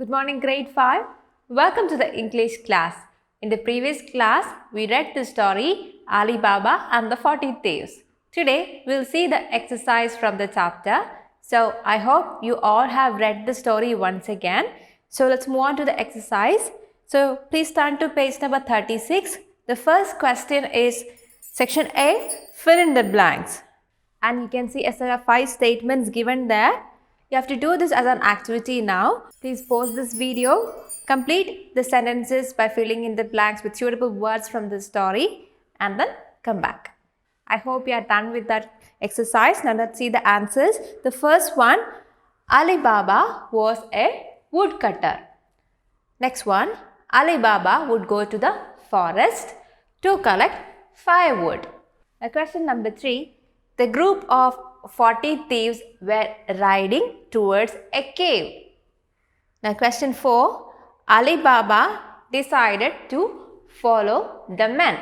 Good morning, grade 5. Welcome to the English class. In the previous class, we read the story Ali Baba and the 40 Thieves. Today, we'll see the exercise from the chapter. So, I hope you all have read the story once again. So, let's move on to the exercise. So, please turn to page number 36. The first question is section A, fill in the blanks. And you can see a set of 5 statements given there. You have to do this as an activity now. Please pause this video. Complete the sentences by filling in the blanks with suitable words from the story and then come back. I hope you are done with that exercise. Now let's see the answers. The first one, Ali Baba was a woodcutter. Next one, Ali Baba would go to the forest to collect firewood. Now question number 3, the group of 40 thieves were riding towards a cave. Now question 4, Ali Baba decided to follow the men.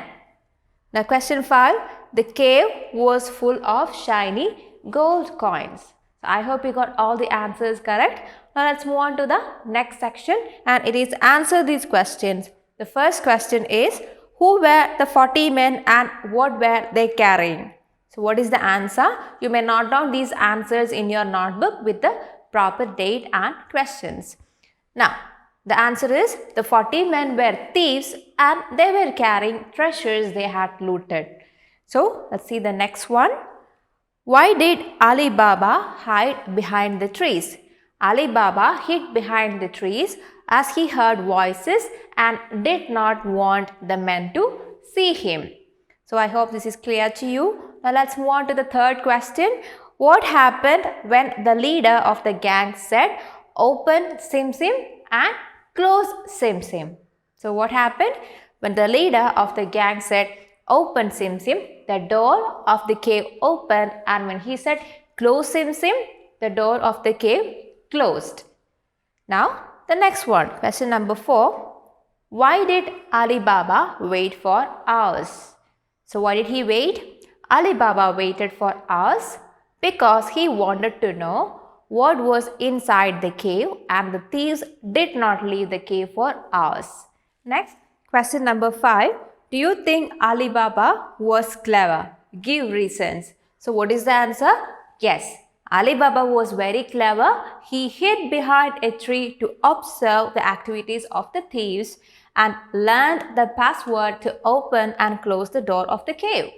Now question 5, the cave was full of shiny gold coins. So I hope you got all the answers correct. Now let's move on to the next section and it is answer these questions. The first question is, who were the 40 men and what were they carrying? So what is the answer? You may note down these answers in your notebook with the proper date and questions. Now, the answer is the 40 men were thieves and they were carrying treasures they had looted. So, let's see the next one. Why did Ali Baba hide behind the trees? Ali Baba hid behind the trees as he heard voices and did not want the men to see him. So, I hope this is clear to you. Now let's move on to the third question. What happened when the leader of the gang said, open Sim Sim and close Sim Sim? So what happened? When the leader of the gang said, open Sim Sim, the door of the cave opened, and when he said, close Sim Sim, the door of the cave closed. Now the next one, question number 4. Why did Ali Baba wait for hours? So why did he wait? Ali Baba waited for hours because he wanted to know what was inside the cave and the thieves did not leave the cave for hours. Next, question number 5. Do you think Ali Baba was clever? Give reasons. So what is the answer? Yes, Ali Baba was very clever. He hid behind a tree to observe the activities of the thieves and learned the password to open and close the door of the cave.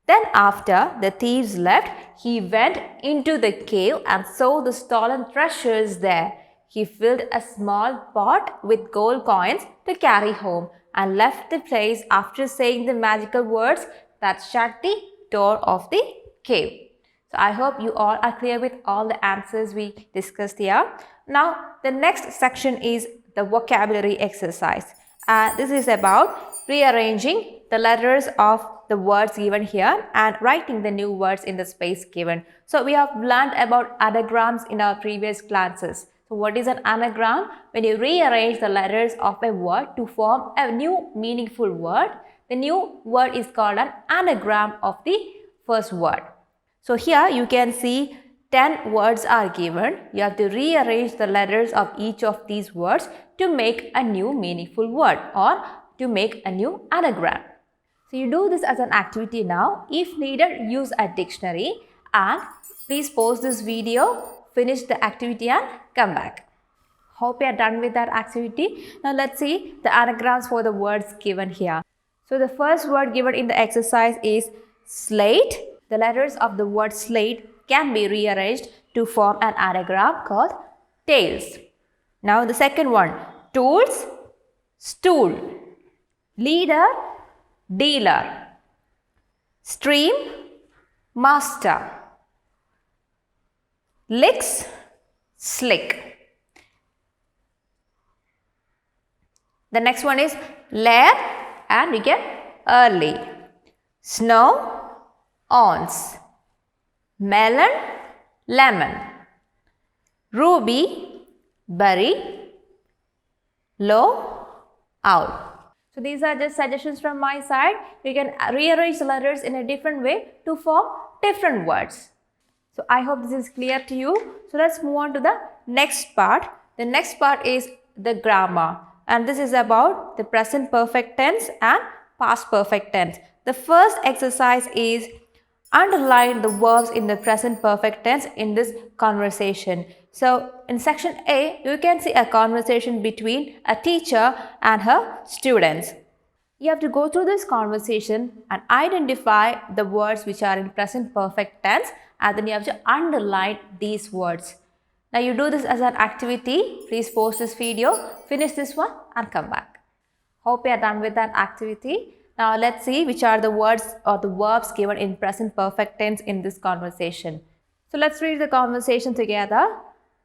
Then after the thieves left, he went into the cave and saw the stolen treasures there. He filled a small pot with gold coins to carry home and left the place after saying the magical words that shut the door of the cave. So I hope you all are clear with all the answers we discussed here. Now the next section is the vocabulary exercise. This is about rearranging the letters of the words given here and writing the new words in the space given. So we have learned about anagrams in our previous classes. So what is an anagram? When you rearrange the letters of a word to form a new meaningful word, the new word is called an anagram of the first word. So here you can see 10 words are given. You have to rearrange the letters of each of these words to make a new meaningful word or to make a new anagram. So you do this as an activity now. If needed, use a dictionary and please pause this video, finish the activity and come back. Hope you are done with that activity. Now let's see the anagrams for the words given here. So the first word given in the exercise is slate. The letters of the word slate can be rearranged to form an anagram called tails. Now the second one, tools, stool, leader, dealer, stream, master, licks, slick. The next one is lair and we get early, snow, ons, melon, lemon, ruby, berry, low, owl. So these are just suggestions from my side. You can rearrange the letters in a different way to form different words. So I hope this is clear to you. So let's move on to the next part. the next part is the grammar, and this is about the present perfect tense and past perfect tense. The first exercise is underline the verbs in the present perfect tense in this conversation. So in section A, you can see a conversation between a teacher and her students. You have to go through this conversation and identify the words which are in present perfect tense, and then you have to underline these words. Now you do this as an activity. Please pause this video, finish this one and come back. Hope you are done with that activity. Now let's see which are the words or the verbs given in present perfect tense in this conversation. So let's read the conversation together.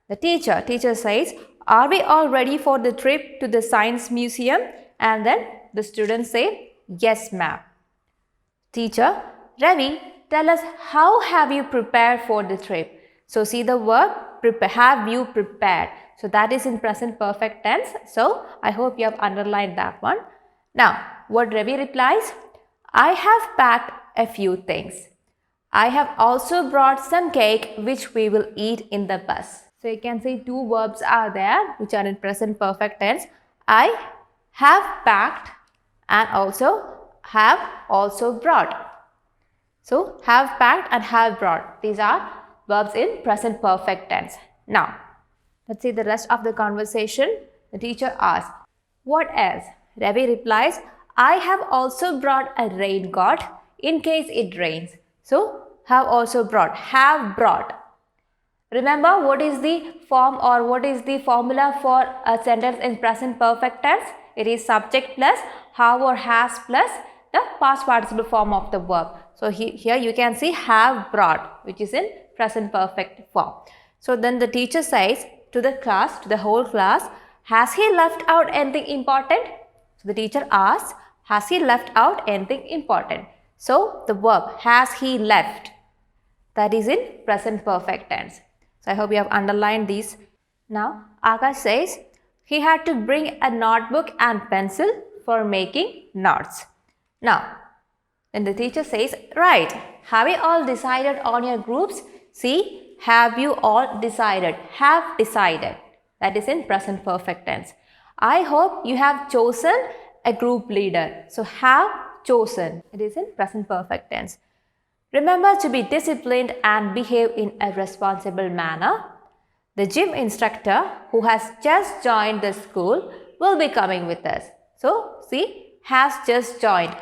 The teacher says, "Are we all ready for the trip to the science museum?" And then the students say, "Yes, ma'am." Teacher, "Ravi, tell us, how have you prepared for the trip?" So see the verb prepare, have you prepared. So that is in present perfect tense. So I hope you have underlined that one. Now what Ravi replies, "I have packed a few things. I have also brought some cake which we will eat in the bus." So you can see two verbs are there which are in present perfect tense. I have packed and have also brought. So have packed and have brought. These are verbs in present perfect tense. Now let's see the rest of the conversation. The teacher asks, "What else?" Ravi replies, "I have also brought a raincoat in case it rains." So have also brought, have brought. Remember what is the form or what is the formula for a sentence in present perfect tense? It is subject plus have or has plus the past participle form of the verb. So here you can see have brought, which is in present perfect form. So then the teacher says to the class, to the whole class, "Has he left out anything important?" So the teacher asks, "Has he left out anything important?" So the verb has he left, that is in present perfect tense. So I hope you have underlined these. Now Akash says he had to bring a notebook and pencil for making notes. Now then the teacher says, "Right, have you all decided on your groups?" See, have you all decided, have decided, that is in present perfect tense. I hope you have chosen a group leader. So have chosen, it is in present perfect tense. Remember to be disciplined and behave in a responsible manner. The gym instructor who has just joined the school will be coming with us. So see, has just joined,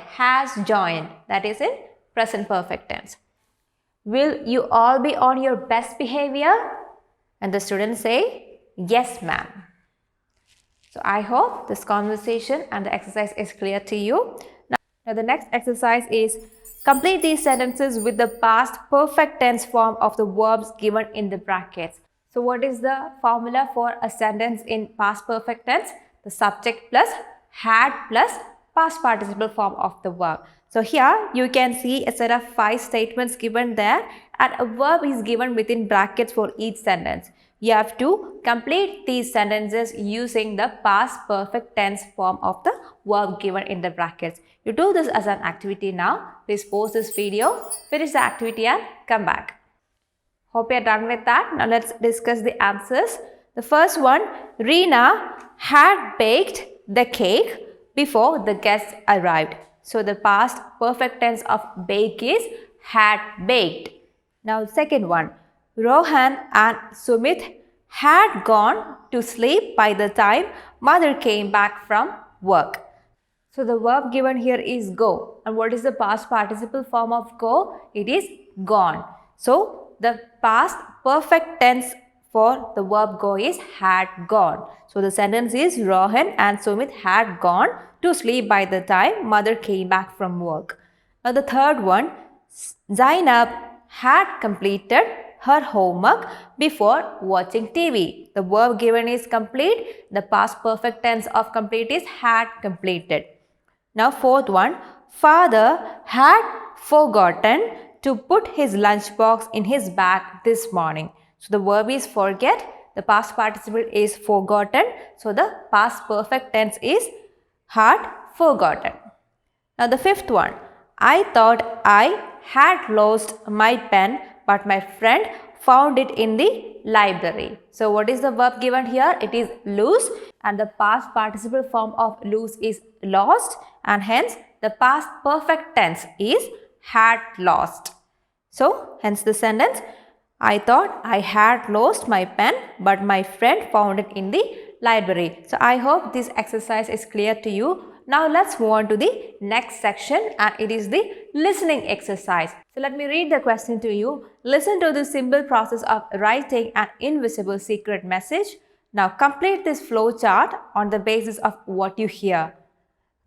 that is in present perfect tense. Will you all be on your best behavior? And the students say, "Yes, ma'am." So I hope this conversation and the exercise is clear to you. Now the next exercise is complete these sentences with the past perfect tense form of the verbs given in the brackets. So what is the formula for a sentence in past perfect tense? The subject plus had plus past participle form of the verb. So here you can see a set of 5 statements given there and a verb is given within brackets for each sentence. You have to complete these sentences using the past perfect tense form of the verb given in the brackets. You do this as an activity now. Please pause this video, finish the activity and come back. Hope you are done with that. Now let's discuss the answers. The first one, Reena had baked the cake before the guests arrived. So the past perfect tense of bake is had baked. Now second one, Rohan and Sumit had gone to sleep by the time mother came back from work. So the verb given here is go. And what is the past participle form of go? It is gone. So the past perfect tense for the verb go is had gone. So the sentence is Rohan and Sumit had gone to sleep by the time mother came back from work. Now the third one, Zainab had completed her homework before watching TV. The verb given is complete. The past perfect tense of complete is had completed. Now fourth one, father had forgotten to put his lunchbox in his bag this morning. So the verb is forget. The past participle is forgotten. So the past perfect tense is had forgotten. Now the fifth one, I thought I had lost my pen but my friend found it in the library. So what is the verb given here? It is lose, and the past participle form of lose is lost, and hence the past perfect tense is had lost. So hence the sentence, I thought I had lost my pen, but my friend found it in the library. So I hope this exercise is clear to you. Now let's move on to the next section, and it is the listening exercise. So let me read the question to you. Listen to the simple process of writing an invisible secret message. Now complete this flow chart on the basis of what you hear.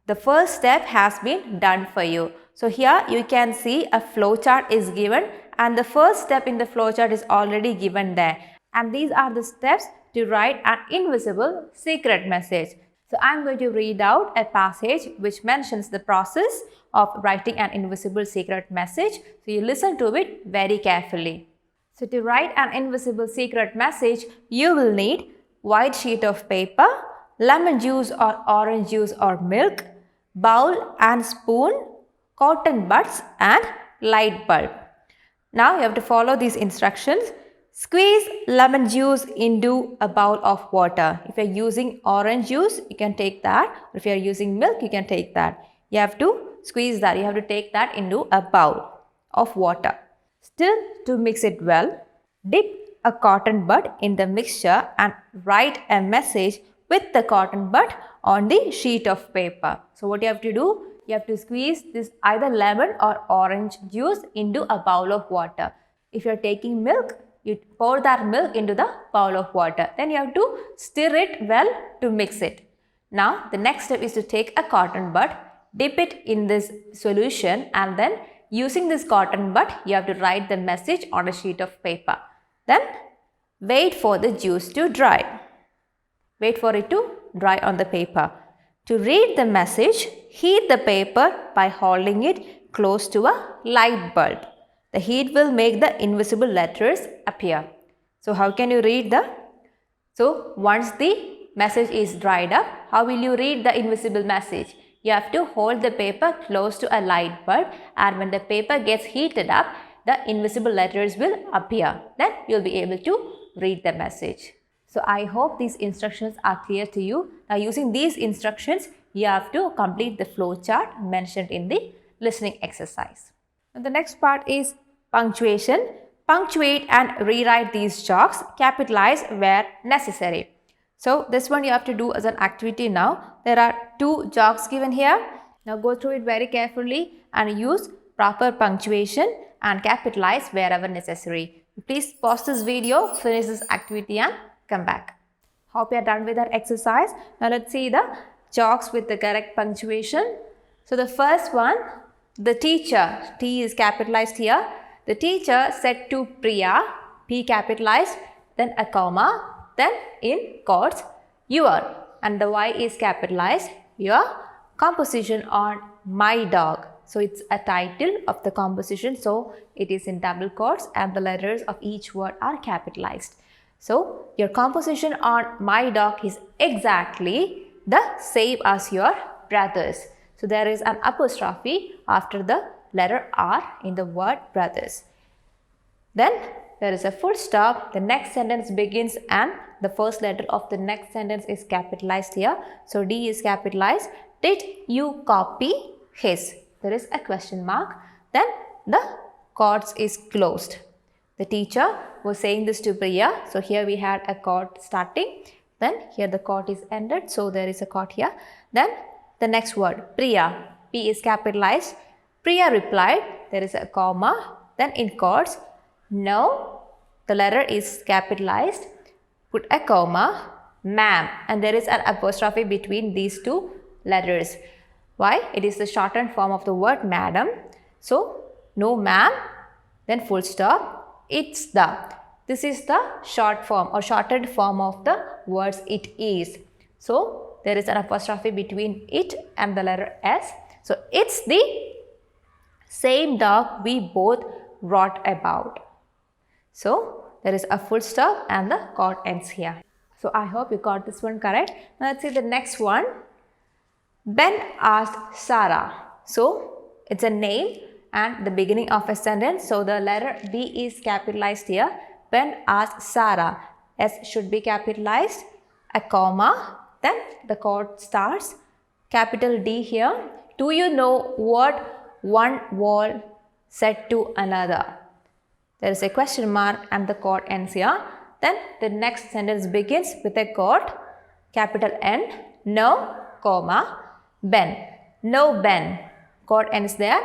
The first step has been done for you. So here you can see a flow chart is given, and the first step in the flow chart is already given there. And these are the steps to write an invisible secret message. So I am going to read out a passage which mentions the process of writing an invisible secret message. So you listen to it very carefully. So to write an invisible secret message, you will need white sheet of paper, lemon juice or orange juice or milk, bowl and spoon, cotton buds and light bulb. Now you have to follow these instructions. Squeeze lemon juice into a bowl of water. If you are using orange juice, you can take that. Or if you are using milk, you can take that. You have to squeeze that. You have to take that into a bowl of water. Still, to mix it well, dip a cotton bud in the mixture and write a message with the cotton bud on the sheet of paper. So what you have to do? You have to squeeze this either lemon or orange juice into a bowl of water. If you are taking milk, you pour that milk into the bowl of water. Then you have to stir it well to mix it. Now the next step is to take a cotton bud, dip it in this solution, and then using this cotton bud, you have to write the message on a sheet of paper. Then wait for the juice to dry. Wait for it to dry on the paper. To read the message, heat the paper by holding it close to a light bulb. The heat will make the invisible letters appear. So how can you read So once the message is dried up, how will you read the invisible message? You have to hold the paper close to a light bulb, and when the paper gets heated up, the invisible letters will appear. Then you will be able to read the message. So I hope these instructions are clear to you. Now using these instructions, you have to complete the flow chart mentioned in the listening exercise. Now the next part is punctuation. Punctuate and rewrite these chalks. Capitalize where necessary. So this one you have to do as an activity now. There are 2 chalks given here. Now go through it very carefully and use proper punctuation and capitalize wherever necessary. Please pause this video, finish this activity and come back. Hope you are done with that exercise. Now let's see the chalks with the correct punctuation. So the first one, the teacher, T is capitalized here. The teacher said to Priya, P capitalized, then a comma, then in quotes, your, and the Y is capitalized, your composition on my dog. So it's a title of the composition, so it is in double quotes and the letters of each word are capitalized. So your composition on my dog is exactly the same as your brother's. So there is an apostrophe after the letter R in the word brothers. Then there is a full stop. The next sentence begins and the first letter of the next sentence is capitalized here. So D is capitalized. Did you copy his? There is a question mark. Then the quotes is closed. The teacher was saying this to Priya. So here we had a quote starting. Then here the quote is ended. So there is a quote here. Then the next word, Priya. P is capitalized. Priya replied. There is a comma. Then in quotes, no. The letter is capitalized. Put a comma. Ma'am. And there is an apostrophe between these 2 letters. Why? It is the shortened form of the word madam. So, no ma'am. Then full stop. It's the. This is the short form or shortened form of the words it is. So, there is an apostrophe between it and the letter S. So, it's the same dog we both wrote about. So, there is a full stop and the quote ends here. So, I hope you got this one correct. Now, let's see the next one. Ben asked Sarah. So, it's a name and the beginning of a sentence. So, the letter B is capitalized here. Ben asked Sarah. S should be capitalized, a comma, then the quote starts. Capital D here. Do you know what one wall said to another? There is a question mark and the quote ends here. Then the next sentence begins with a quote, capital N, no, comma, Ben. No, Ben. Quote ends there,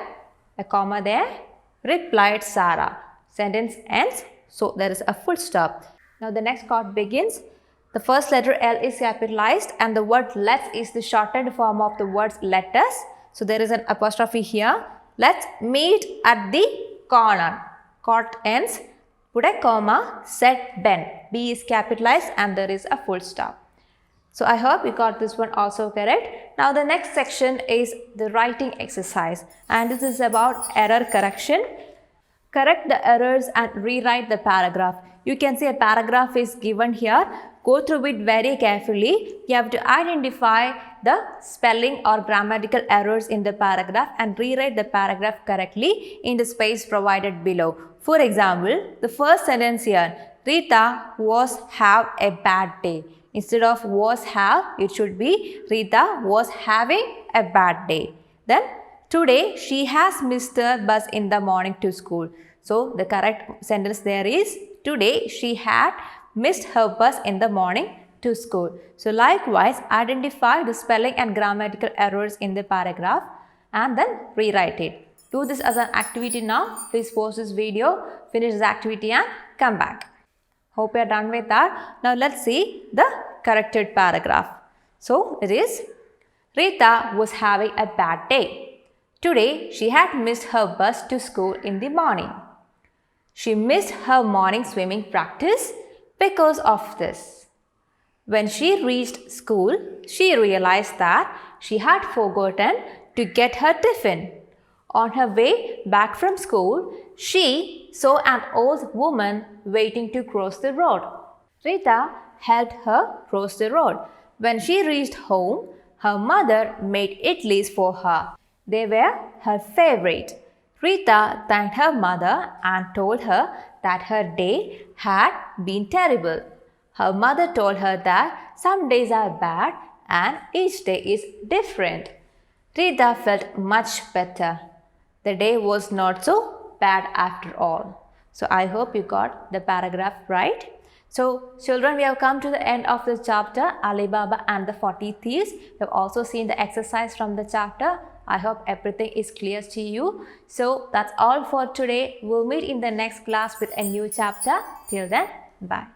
a comma there, replied Sarah. Sentence ends, so there is a full stop. Now the next quote begins. The first letter L is capitalized and the word let's is the shortened form of the words let us. So there is an apostrophe here. Let's meet at the corner. Quote ends. Put a comma, said Ben. B is capitalized and there is a full stop. So I hope you got this one also correct. Now the next section is the writing exercise and this is about error correction. Correct the errors and rewrite the paragraph. You can see a paragraph is given here. Go through it very carefully. You have to identify the spelling or grammatical errors in the paragraph and rewrite the paragraph correctly in the space provided below. For example, the first sentence here, Rita was have a bad day. Instead of was have, it should be Rita was having a bad day. Then today she has missed the bus in the morning to school. So the correct sentence there is today she had missed her bus in the morning to school. So likewise identify the spelling and grammatical errors in the paragraph and then rewrite it. Do this as an activity now. Please pause this video, finish this activity and come back. Hope you are done with that. Now let's see the corrected paragraph. So it is Rita was having a bad day. Today she had missed her bus to school in the morning. She missed her morning swimming practice because of this. When she reached school, she realized that she had forgotten to get her tiffin. On her way back from school, she saw an old woman waiting to cross the road. Rita helped her cross the road. When she reached home, her mother made idlis for her. They were her favorite. Rita thanked her mother and told her that her day had been terrible. Her mother told her that some days are bad and each day is different. Rita felt much better. The day was not so bad after all. So I hope you got the paragraph right. So children, we have come to the end of the chapter, Ali Baba and the 40 Thieves. We have also seen the exercise from the chapter. I hope everything is clear to you. So that's all for today. We'll meet in the next class with a new chapter. Till then, bye.